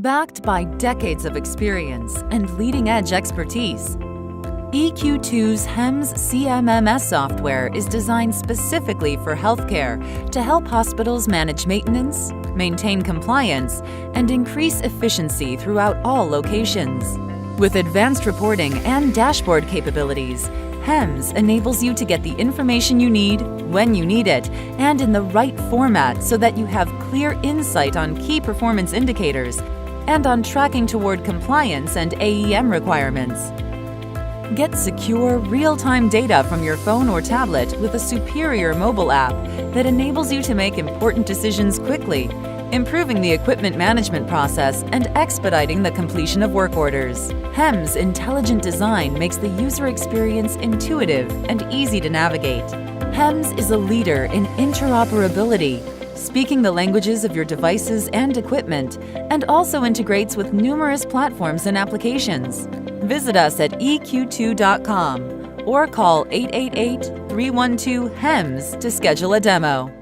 Backed by decades of experience and leading-edge expertise, EQ2's HEMS CMMS software is designed specifically for healthcare to help hospitals manage maintenance, maintain compliance, and increase efficiency throughout all locations. With advanced reporting and dashboard capabilities, HEMS enables you to get the information you need, when you need it, and in the right format so that you have clear insight on key performance indicators and on tracking toward compliance and AEM requirements. Get secure, real-time data from your phone or tablet with a superior mobile app that enables you to make important decisions quickly, improving the equipment management process and expediting the completion of work orders. HEMS' intelligent design makes the user experience intuitive and easy to navigate. HEMS is a leader in interoperability, speaking the languages of your devices and equipment, and also integrates with numerous platforms and applications. Visit us at EQ2.com or call 888-312-HEMS to schedule a demo.